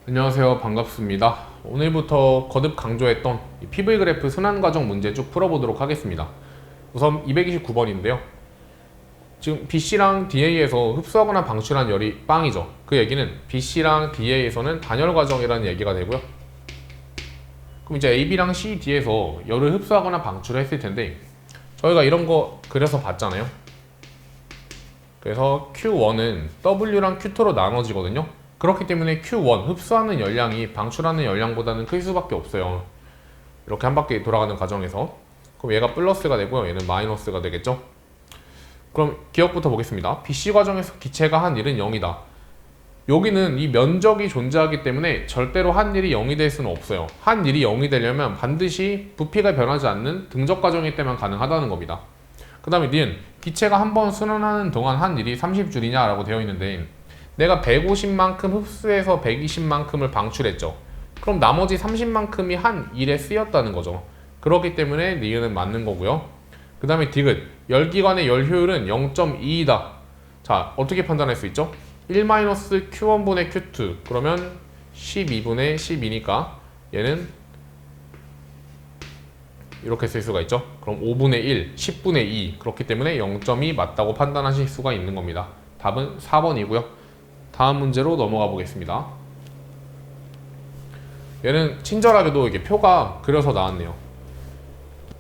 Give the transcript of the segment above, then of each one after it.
안녕하세요. 반갑습니다. 오늘부터 거듭 강조했던 이 PV 그래프 순환 과정 문제 쭉 풀어보도록 하겠습니다. 우선 229번인데요. 지금 BC랑 DA에서 흡수하거나 방출한 열이 빵이죠. 그 얘기는 BC랑 DA에서는 단열 과정이라는 얘기가 되고요. 그럼 이제 AB랑 CD에서 열을 흡수하거나 방출을 했을 텐데 저희가 이런 거 그려서 봤잖아요. 그래서 Q1은 W랑 Q2로 나눠지거든요. 그렇기 때문에 Q1 흡수하는 열량이 방출하는 열량보다는 클 수밖에 없어요. 이렇게 한 바퀴 돌아가는 과정에서. 그럼 얘가 플러스가 되고요. 얘는 마이너스가 되겠죠. 그럼 기억부터 보겠습니다. BC 과정에서 기체가 한 일은 0이다. 여기는 이 면적이 존재하기 때문에 절대로 한 일이 0이 될 수는 없어요. 한 일이 0이 되려면 반드시 부피가 변하지 않는 등적 과정일 때만 가능하다는 겁니다. 그 다음에 니은 기체가 한 번 순환하는 동안 한 일이 30줄이냐 라고 되어 있는데 내가 150만큼 흡수해서 120만큼을 방출했죠. 그럼 나머지 30만큼이 한 일에 쓰였다는 거죠. 그렇기 때문에 니은은 맞는 거고요. 그 다음에 디귿 열기관의 열 효율은 0.2이다. 자, 어떻게 판단할 수 있죠? 1-Q1분의 Q2 그러면 12분의 12니까 얘는 이렇게 쓸 수가 있죠. 그럼 5분의 1, 10분의 2 그렇기 때문에 0.2 맞다고 판단하실 수가 있는 겁니다. 답은 4번이고요. 다음 문제로 넘어가 보겠습니다. 얘는 친절하게도 이게 표가 그려서 나왔네요.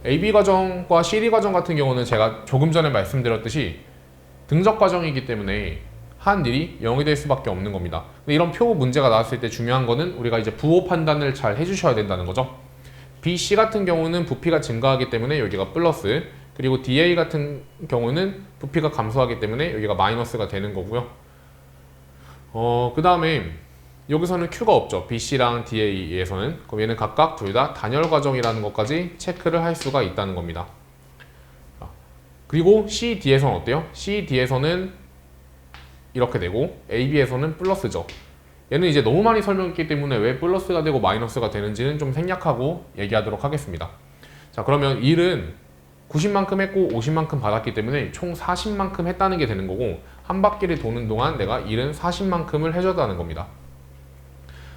AB 과정과 CD 과정 같은 경우는 제가 조금 전에 말씀드렸듯이 등적 과정이기 때문에 한 일이 0이 될 수밖에 없는 겁니다. 근데 이런 표 문제가 나왔을 때 중요한 거는 우리가 이제 부호 판단을 잘 해주셔야 된다는 거죠. BC 같은 경우는 부피가 증가하기 때문에 여기가 플러스, 그리고 DA 같은 경우는 부피가 감소하기 때문에 여기가 마이너스가 되는 거고요. 그 다음에 여기서는 Q가 없죠. BC랑 DA에서는. 그럼 얘는 각각 둘 다 단열 과정이라는 것까지 체크를 할 수가 있다는 겁니다. 그리고 CD에서는 어때요? CD에서는 이렇게 되고 AB에서는 플러스죠. 얘는 이제 너무 많이 설명했기 때문에 왜 플러스가 되고 마이너스가 되는지는 좀 생략하고 얘기하도록 하겠습니다. 자, 그러면 1은 90만큼 했고 50만큼 받았기 때문에 총 40만큼 했다는 게 되는 거고 한 바퀴를 도는 동안 내가 1은 40만큼을 해줬다는 겁니다.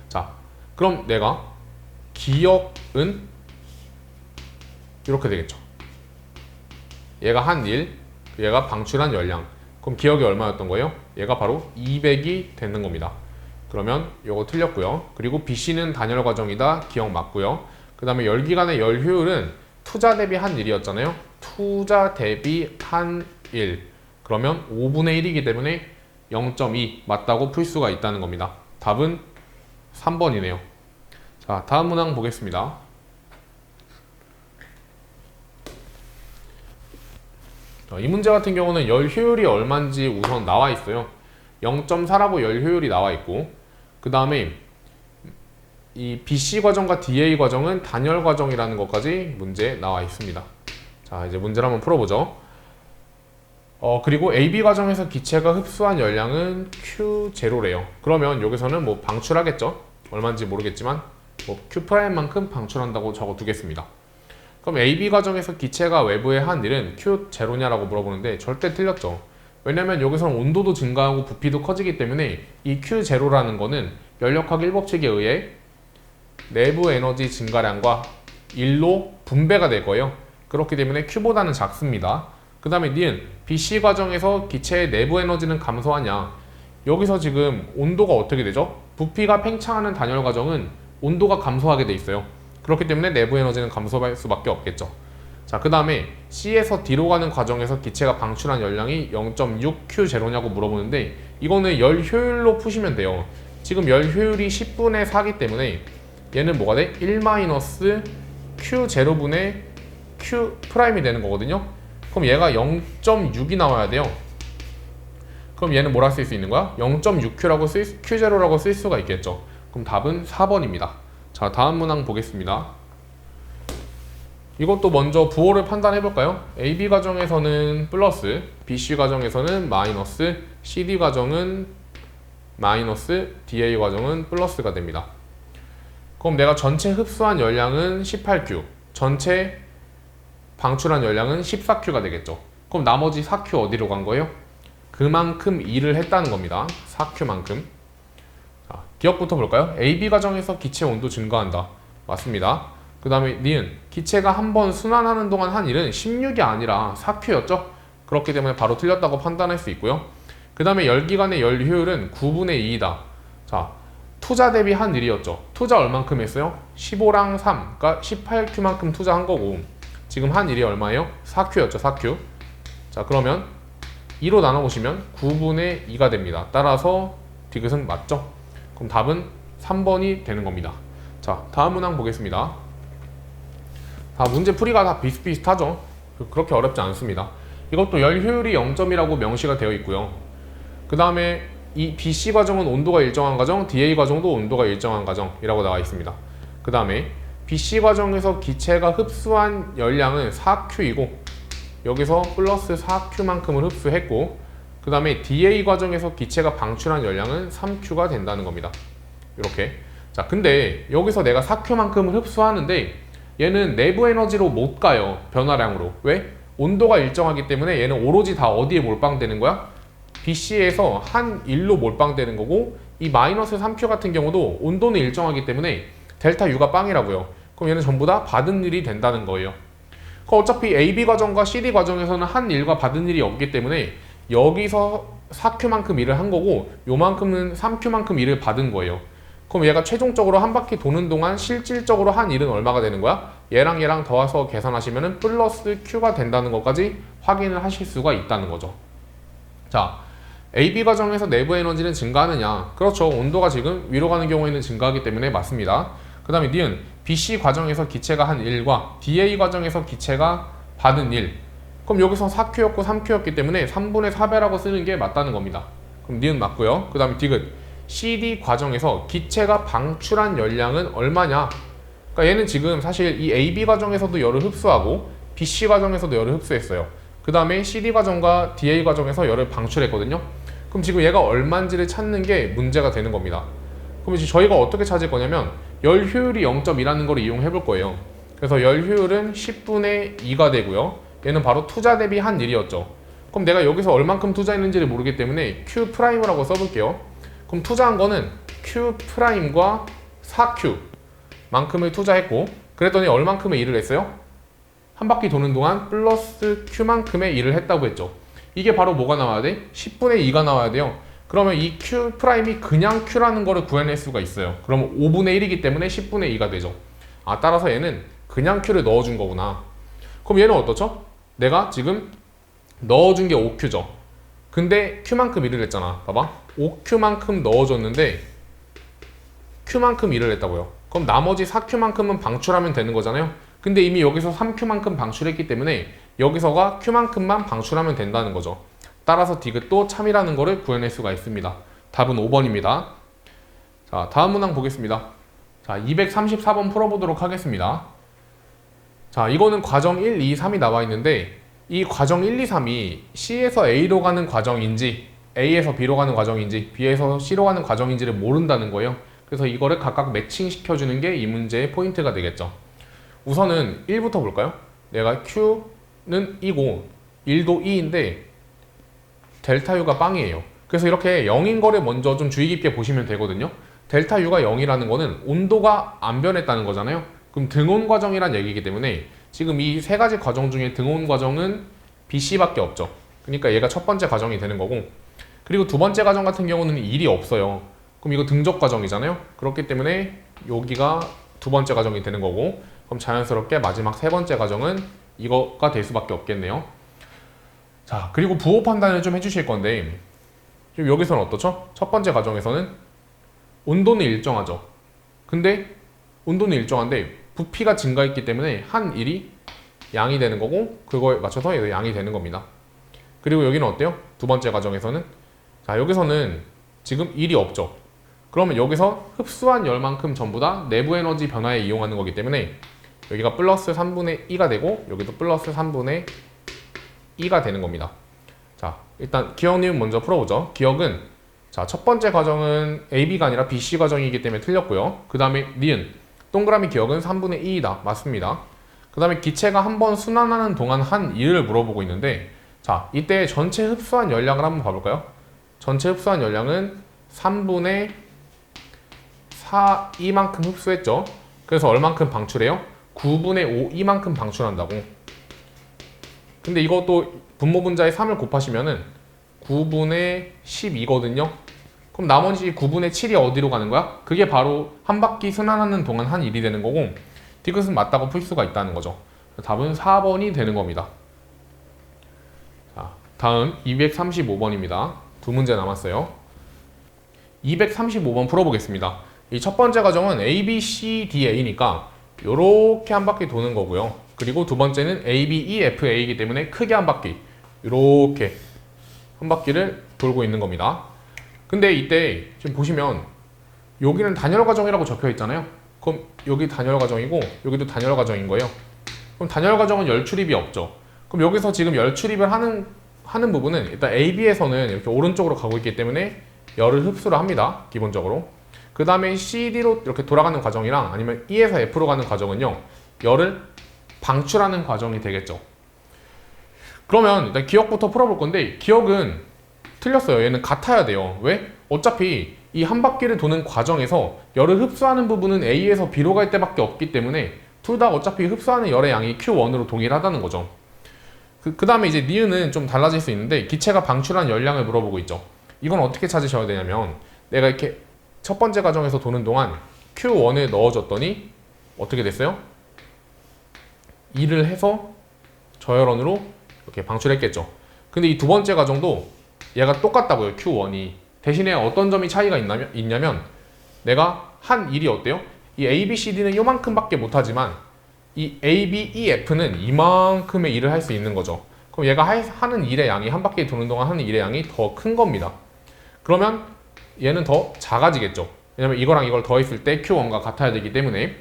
자, 그럼 내가 기역은 이렇게 되겠죠. 얘가 한 일, 얘가 방출한 열량. 그럼 기역이 얼마였던 거예요? 얘가 바로 200이 되는 겁니다. 그러면 이거 틀렸고요. 그리고 BC는 단열 과정이다. 기억 맞고요. 그 다음에 열기관의 열 효율은 투자 대비 한 일이었잖아요. 투자 대비 한 일. 그러면 5분의 1이기 때문에 0.2 맞다고 풀 수가 있다는 겁니다. 답은 3번이네요. 자, 다음 문항 보겠습니다. 이 문제 같은 경우는 열 효율이 얼마인지 우선 나와 있어요. 0.4라고 열 효율이 나와 있고 그 다음에 이 BC 과정과 DA 과정은 단열 과정이라는 것까지 문제에 나와 있습니다. 자, 이제 문제를 한번 풀어보죠. 그리고 AB 과정에서 기체가 흡수한 열량은 Q0래요. 그러면 여기서는 뭐 방출하겠죠? 얼마인지 모르겠지만 뭐 Q'만큼 방출한다고 적어 두겠습니다. 그럼 AB 과정에서 기체가 외부에 한 일은 Q0냐라고 물어보는데 절대 틀렸죠. 왜냐면 여기서는 온도도 증가하고 부피도 커지기 때문에 이 Q0라는 거는 연력학 1법칙에 의해 내부 에너지 증가량과 1로 분배가 될 거예요. 그렇기 때문에 Q보다는 작습니다. 그 다음에 니은 BC 과정에서 기체의 내부 에너지는 감소하냐. 여기서 지금 온도가 어떻게 되죠? 부피가 팽창하는 단열 과정은 온도가 감소하게 돼 있어요. 그렇기 때문에 내부 에너지는 감소할 수밖에 없겠죠. 자, 그 다음에 C에서 D로 가는 과정에서 기체가 방출한 열량이 0.6Q0냐고 물어보는데 이거는 열 효율로 푸시면 돼요. 지금 열 효율이 10분의 4기 때문에 얘는 뭐가 돼? 1-Q0분의 Q'이 되는 거거든요. 그럼 얘가 0.6이 나와야 돼요. 그럼 얘는 뭐라 쓸 수 있는 거야? 0.6Q라고 Q0라고 쓸 수가 있겠죠. 그럼 답은 4번입니다. 자, 다음 문항 보겠습니다. 이것도 먼저 부호를 판단해 볼까요? AB 과정에서는 플러스, BC 과정에서는 마이너스, CD 과정은 마이너스, DA 과정은 플러스가 됩니다. 그럼 내가 전체 흡수한 열량은 18Q, 전체 방출한 열량은 14Q가 되겠죠. 그럼 나머지 4Q 어디로 간 거예요? 그만큼 일을 했다는 겁니다. 4Q만큼. 자, 기억부터 볼까요? AB 과정에서 기체 온도 증가한다. 맞습니다. 그 다음에 니은 기체가 한 번 순환하는 동안 한 일은 16이 아니라 4Q였죠? 그렇기 때문에 바로 틀렸다고 판단할 수 있고요. 그 다음에 열기관의 열 효율은 9분의 2이다. 자, 투자 대비 한 일이었죠. 투자 얼만큼 했어요? 15랑 3, 그러니까 18Q만큼 투자한 거고 지금 한 일이 얼마예요? 4Q였죠, 4Q. 자, 그러면 2로 나눠보시면 9분의 2가 됩니다. 따라서 디귿은 맞죠? 그럼 답은 3번이 되는 겁니다. 자, 다음 문항 보겠습니다. 자, 문제 풀이가 다 비슷비슷하죠? 그렇게 어렵지 않습니다. 이것도 열 효율이 0점이라고 명시가 되어 있고요. 그 다음에 이 BC 과정은 온도가 일정한 과정, DA 과정도 온도가 일정한 과정이라고 나와 있습니다. 그 다음에 BC 과정에서 기체가 흡수한 열량은 4Q이고 여기서 플러스 4Q만큼을 흡수했고 그 다음에 DA 과정에서 기체가 방출한 열량은 3Q가 된다는 겁니다. 이렇게. 자, 근데 여기서 내가 4Q만큼을 흡수하는데 얘는 내부 에너지로 못 가요. 변화량으로. 왜? 온도가 일정하기 때문에 얘는 오로지 다 어디에 몰빵되는 거야? BC에서 한 1로 몰빵되는 거고 이 마이너스 3Q 같은 경우도 온도는 일정하기 때문에 델타 U가 빵이라고요. 그럼 얘는 전부 다 받은 일이 된다는 거예요. 어차피 AB 과정과 CD 과정에서는 한 일과 받은 일이 없기 때문에 여기서 4Q만큼 일을 한 거고 요만큼은 3Q만큼 일을 받은 거예요. 그럼 얘가 최종적으로 한 바퀴 도는 동안 실질적으로 한 일은 얼마가 되는 거야? 얘랑 얘랑 더해서 계산하시면 플러스 Q가 된다는 것까지 확인을 하실 수가 있다는 거죠. 자, AB 과정에서 내부 에너지는 증가하느냐? 그렇죠. 온도가 지금 위로 가는 경우에는 증가하기 때문에 맞습니다. 그 다음에 니은 BC 과정에서 기체가 한 일과 DA 과정에서 기체가 받은 일. 그럼 여기서 4Q였고 3Q였기 때문에 3분의 4배라고 쓰는 게 맞다는 겁니다. 그럼 니은 맞고요. 그 다음에 디귿 CD 과정에서 기체가 방출한 열량은 얼마냐? 그러니까 얘는 지금 사실 이 AB 과정에서도 열을 흡수하고 BC 과정에서도 열을 흡수했어요. 그 다음에 CD 과정과 DA 과정에서 열을 방출했거든요. 그럼 지금 얘가 얼마인지를 찾는 게 문제가 되는 겁니다. 그럼 이제 저희가 어떻게 찾을 거냐면 열 효율이 0.2라는 걸 이용해 볼 거예요. 그래서 열 효율은 10분의 2가 되고요. 얘는 바로 투자 대비 한 일이었죠. 그럼 내가 여기서 얼만큼 투자했는지를 모르기 때문에 Q'라고 써볼게요. 그럼 투자한 거는 Q'과 4Q 만큼을 투자했고 그랬더니 얼만큼의 일을 했어요? 한 바퀴 도는 동안 플러스 Q만큼의 일을 했다고 했죠. 이게 바로 뭐가 나와야 돼? 10분의 2가 나와야 돼요. 그러면 이 Q'이 그냥 Q라는 거를 구해낼 수가 있어요. 그러면 5분의 1이기 때문에 10분의 2가 되죠. 아, 따라서 얘는 그냥 Q를 넣어준 거구나. 그럼 얘는 어떻죠? 내가 지금 넣어준 게 5Q죠. 근데 Q만큼 일을 했잖아. 봐봐. 5Q만큼 넣어줬는데 Q만큼 일을 했다고요. 그럼 나머지 4Q만큼은 방출하면 되는 거잖아요. 근데 이미 여기서 3Q만큼 방출했기 때문에 여기서가 Q만큼만 방출하면 된다는 거죠. 따라서 디귿도 참이라는 거를 구해낼 수가 있습니다. 답은 5번입니다. 자, 다음 문항 보겠습니다. 자, 234번 풀어보도록 하겠습니다. 자, 이거는 과정 1, 2, 3이 나와 있는데 이 과정 1, 2, 3이 C에서 A로 가는 과정인지 A에서 B로 가는 과정인지 B에서 C로 가는 과정인지를 모른다는 거예요. 그래서 이거를 각각 매칭시켜주는 게 이 문제의 포인트가 되겠죠. 우선은 1부터 볼까요? 내가 Q는 2고 1도 2인데 델타 U가 빵이에요. 그래서 이렇게 0인 거를 먼저 좀 주의 깊게 보시면 되거든요. 델타 U가 0이라는 거는 온도가 안 변했다는 거잖아요. 그럼 등온 과정이란 얘기이기 때문에 지금 이 세 가지 과정 중에 등온 과정은 BC밖에 없죠. 그러니까 얘가 첫 번째 과정이 되는 거고 그리고 두 번째 과정 같은 경우는 일이 없어요. 그럼 이거 등적 과정이잖아요. 그렇기 때문에 여기가 두 번째 과정이 되는 거고 그럼 자연스럽게 마지막 세 번째 과정은 이거가 될 수밖에 없겠네요. 자, 그리고 부호 판단을 좀 해주실 건데 지금 여기서는 어떻죠? 첫 번째 과정에서는 온도는 일정하죠. 근데 온도는 일정한데 부피가 증가했기 때문에 한 일이 양이 되는 거고 그거에 맞춰서 얘도 양이 되는 겁니다. 그리고 여기는 어때요? 두 번째 과정에서는 자, 여기서는 지금 일이 없죠. 그러면 여기서 흡수한 열만큼 전부 다 내부 에너지 변화에 이용하는 거기 때문에 여기가 플러스 3분의 2가 되고 여기도 플러스 3분의 2가 되는 겁니다. 자, 일단 기억 니은 먼저 풀어보죠. 기억은 자, 첫 번째 과정은 AB가 아니라 BC 과정이기 때문에 틀렸고요. 그 다음에 니은 동그라미 기억은 3분의 2이다. 맞습니다. 그 다음에 기체가 한번 순환하는 동안 한 일을 물어보고 있는데 자, 이때 전체 흡수한 열량을 한번 봐볼까요? 전체 흡수한 열량은 3분의 이만큼 흡수했죠. 그래서 얼만큼 방출해요? 9분의 5 이만큼 방출한다고. 근데 이것도 분모 분자에 3을 곱하시면은 9분의 12거든요. 그럼 나머지 9분의 7이 어디로 가는 거야? 그게 바로 한 바퀴 순환하는 동안 한 일이 되는 거고, 디귿은 맞다고 풀 수가 있다는 거죠. 답은 4번이 되는 겁니다. 자, 다음 235번입니다. 두 문제 남았어요. 235번 풀어보겠습니다. 이 첫 번째 과정은 A, B, C, D, A니까 요렇게 한 바퀴 도는 거고요. 그리고 두 번째는 A, B, E, F, A이기 때문에 크게 한 바퀴, 요렇게 한 바퀴를 돌고 있는 겁니다. 근데 이때 지금 보시면 여기는 단열 과정이라고 적혀 있잖아요. 그럼 여기 단열 과정이고 여기도 단열 과정인 거예요. 그럼 단열 과정은 열 출입이 없죠. 그럼 여기서 지금 열 출입을 하는 부분은 일단 A, B에서는 이렇게 오른쪽으로 가고 있기 때문에 열을 흡수를 합니다. 기본적으로. 그 다음에 C, D로 이렇게 돌아가는 과정이랑 아니면 E에서 F로 가는 과정은요, 열을 방출하는 과정이 되겠죠. 그러면 일단 기억부터 풀어볼 건데, 기억은 틀렸어요. 얘는 같아야 돼요. 왜? 어차피 이 한 바퀴를 도는 과정에서 열을 흡수하는 부분은 A에서 B로 갈 때밖에 없기 때문에 둘 다 어차피 흡수하는 열의 양이 Q1으로 동일하다는 거죠. 그 다음에 이제 니은은 좀 달라질 수 있는데, 기체가 방출한 열량을 물어보고 있죠. 이건 어떻게 찾으셔야 되냐면, 내가 이렇게 첫 번째 과정에서 도는 동안 Q1을 넣어줬더니 어떻게 됐어요? 2를 해서 저열원으로 이렇게 방출했겠죠. 근데 이 두 번째 과정도 얘가 똑같다고요. Q1이. 대신에 어떤 점이 차이가 있냐면 내가 한 일이 어때요? 이 A, B, C, D는 요만큼밖에 못하지만 이 A, B, E, F는 이만큼의 일을 할 수 있는 거죠. 그럼 얘가 하는 일의 양이, 한 바퀴 도는 동안 하는 일의 양이 더 큰 겁니다. 그러면 얘는 더 작아지겠죠. 왜냐면 이거랑 이걸 더했을 때 Q1과 같아야 되기 때문에.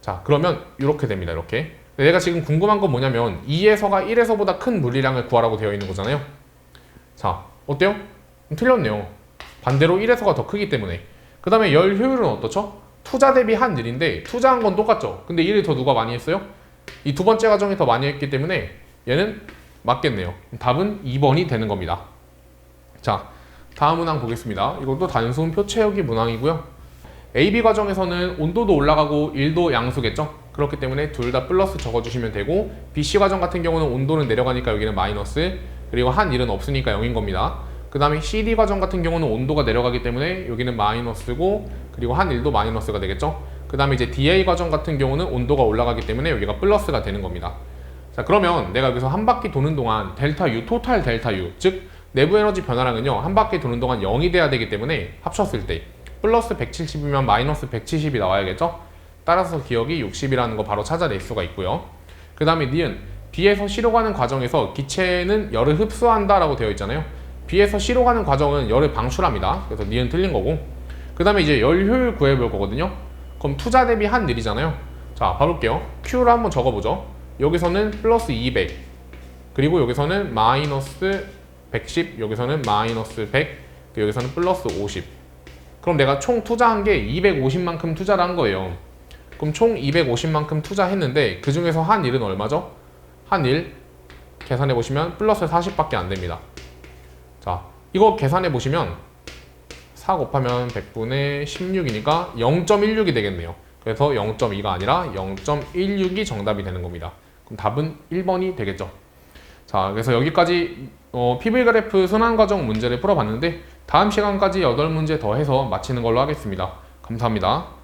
자, 그러면 이렇게 됩니다. 이렇게. 내가 지금 궁금한 건 뭐냐면 2에서가 1에서보다 큰 물리량을 구하라고 되어 있는 거잖아요. 자, 어때요? 틀렸네요. 반대로 1에서가 더 크기 때문에. 그 다음에 열 효율은 어떻죠? 투자 대비 한 일인데 투자한 건 똑같죠. 근데 일을 더 누가 많이 했어요? 이 두 번째 과정이 더 많이 했기 때문에 얘는 맞겠네요. 답은 2번이 되는 겁니다. 자, 다음 문항 보겠습니다. 이것도 단순 표 채우기 문항이고요. AB 과정에서는 온도도 올라가고 1도 양수겠죠? 그렇기 때문에 둘 다 플러스 적어주시면 되고, BC 과정 같은 경우는 온도는 내려가니까 여기는 마이너스, 그리고 한 1은 없으니까 0인 겁니다. 그 다음에 CD 과정 같은 경우는 온도가 내려가기 때문에 여기는 마이너스고, 그리고 한 1도 마이너스가 되겠죠? 그 다음에 이제 DA 과정 같은 경우는 온도가 올라가기 때문에 여기가 플러스가 되는 겁니다. 자, 그러면 내가 여기서 한 바퀴 도는 동안 델타 U, 토탈 델타 U, 즉 내부 에너지 변화량은요, 한 바퀴 도는 동안 0이 돼야 되기 때문에 합쳤을 때 플러스 170이면 마이너스 170이 나와야겠죠? 따라서 기억이 60이라는 거 바로 찾아낼 수가 있고요. 그 다음에 니은, B에서 C로 가는 과정에서 기체는 열을 흡수한다 라고 되어 있잖아요. B에서 C로 가는 과정은 열을 방출합니다. 그래서 니은 틀린 거고, 그 다음에 이제 열 효율 구해볼 거거든요. 그럼 투자 대비 한 일이잖아요. 자, 봐볼게요. Q를 한번 적어보죠. 여기서는 플러스 200, 그리고 여기서는 마이너스 110, 여기서는 마이너스 100, 여기서는 플러스 50. 그럼 내가 총 투자한 게 250만큼 투자를 한 거예요. 그럼 총 250만큼 투자했는데 그 중에서 한 일은 얼마죠? 한 일 계산해 보시면 플러스 40밖에 안 됩니다. 자, 이거 계산해 보시면 4 곱하면 100분의 16이니까 0.16이 되겠네요. 그래서 0.2가 아니라 0.16이 정답이 되는 겁니다. 그럼 답은 1번이 되겠죠. 자, 그래서 여기까지 PV 그래프 순환 과정 문제를 풀어봤는데, 다음 시간까지 8문제 더 해서 마치는 걸로 하겠습니다. 감사합니다.